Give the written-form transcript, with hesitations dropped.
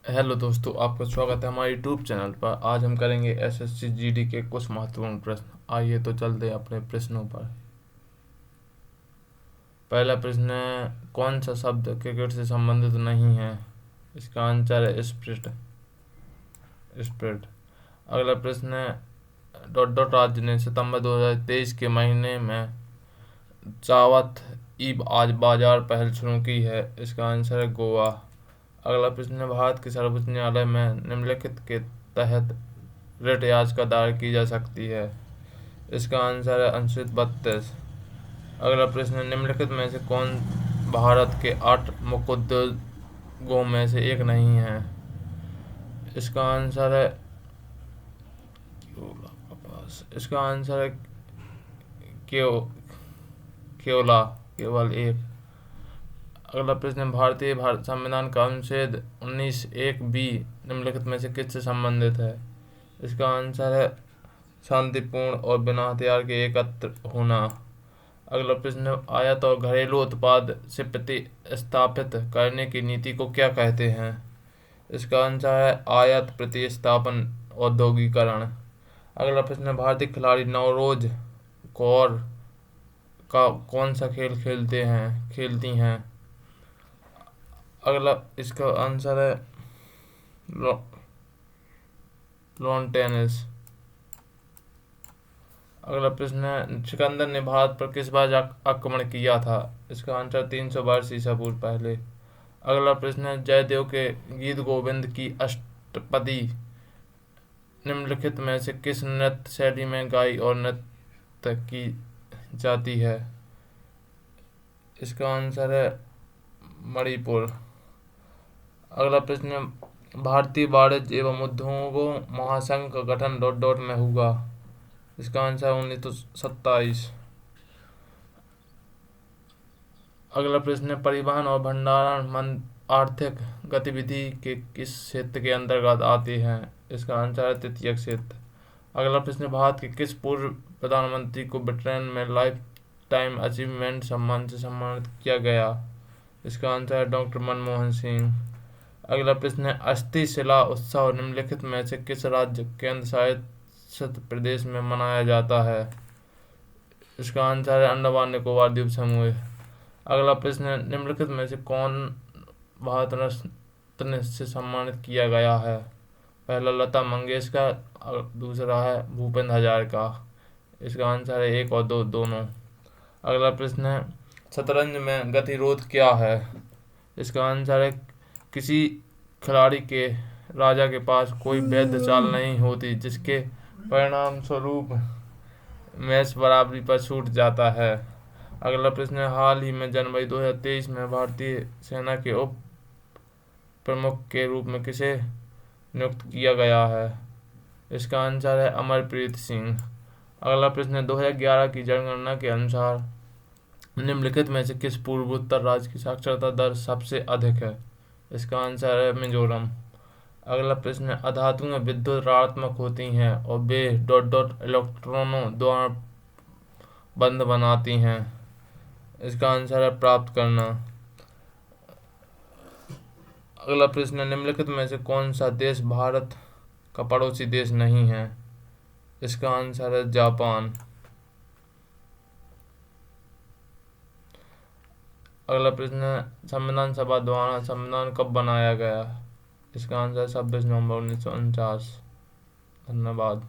Hello दोस्तों, आपका स्वागत है हमारे यूट्यूब चैनल पर। आज हम करेंगे एसएससी जीडी के कुछ महत्वपूर्ण प्रश्न। आइए तो चलते हैं अपने प्रश्नों पर। पहला प्रश्न है, कौन सा शब्द क्रिकेट से संबंधित नहीं है? इसका आंसर है स्प्रिट। स्प्रिट। अगला प्रश्न है, डॉट डॉट राज्य ने सितंबर 2023 के महीने में चावत ई आज बाजार पहल शुरू की है। इसका आंसर है गोवा। अगला प्रश्न है, भारत के सर्वोच्च न्यायालय में निम्नलिखित के तहत रिट याचिका दायर की जा सकती है। इसका आंसर है अनुच्छेद 32। अगला प्रश्न है, निम्नलिखित में से कौन भारत के 8 मुख्य उद्योगों में से एक नहीं है? इसका आंसर है इसका आंसर है केव केवला केवल एक। अगला प्रश्न है, भारतीय संविधान का अनुच्छेद 19(1)(b) निम्नलिखित में से किससे संबंधित है? इसका आंसर है शांतिपूर्ण और बिना हथियार के एकत्र होना। अगला प्रश्न है, आयात और घरेलू उत्पाद से प्रतिस्थापित करने की नीति को क्या कहते हैं? इसका आंसर है आयात प्रतिस्थापन औद्योगिकरण। अगला प्रश्न है, भारतीय खिलाड़ी नवरोज कौर का कौन सा खेल खेलती हैं? अगला इसका आंसर है लॉन टेनिस। अगला प्रश्न है, सिकंदर ने भारत पर किस बार आक्रमण किया था? इसका आंसर 300 वर्ष ईसा पूर्व पहले। अगला प्रश्न है, जयदेव के गीत गोविंद की अष्टपदी निम्नलिखित में से किस नृत्य शैली में गाई और नृत्य की जाती है? इसका आंसर है मणिपुर। अगला प्रश्न है, भारतीय वाणिज्य एवं उद्योगों महासंघ का गठन डॉट डॉट में हुआ। इसका आंसर 1927। अगला प्रश्न है, परिवहन और भंडारण आर्थिक गतिविधि के किस क्षेत्र के अंतर्गत आते हैं? इसका आंसर है तृतीय क्षेत्र। अगला प्रश्न, भारत के किस पूर्व प्रधानमंत्री को ब्रिटेन में लाइफ टाइम अचीवमेंट सम्मान से सम्मानित किया गया? इसका आंसर है डॉक्टर मनमोहन सिंह। अगला प्रश्न है, अस्थि शिला उत्सव निम्नलिखित में से किस राज्य केंद्र शासित प्रदेश में मनाया जाता है? इसका आंसर है अंडमान निकोबार द्वीप समूह। अगला प्रश्न है, निम्नलिखित में से कौन भारत रत्न से सम्मानित किया गया है? पहला लता मंगेशकर, दूसरा है भूपेंद्र हजारिका। इसका आंसर है 1 और 2 दोनों। अगला प्रश्न है, शतरंज में गतिरोध क्या है? इसका आंसर है किसी खिलाड़ी के राजा के पास कोई वैध चाल नहीं होती जिसके परिणाम स्वरूप मैच बराबरी पर छूट जाता है। अगला प्रश्न है, हाल ही में जनवरी 2023 में भारतीय सेना के उप प्रमुख के रूप में किसे नियुक्त किया गया है? इसका आंसर है अमरप्रीत सिंह। अगला प्रश्न है, 2011 की जनगणना के अनुसार निम्नलिखित में से किस पूर्वोत्तर राज्य की साक्षरता दर सबसे अधिक है? इसका आंसर है मिजोरम। अगला प्रश्न है, अधातुएं विद्युत ऋणात्मक होती हैं और वे डॉट डॉट इलेक्ट्रॉनों द्वारा बंध बनाती हैं। इसका आंसर है प्राप्त करना। अगला प्रश्न है, निम्नलिखित में से कौन सा देश भारत का पड़ोसी देश नहीं है? इसका आंसर है जापान। अगला प्रश्न है, संविधान सभा द्वारा संविधान कब बनाया गया? इसका आंसर 26 नवंबर 1949। धन्यवाद।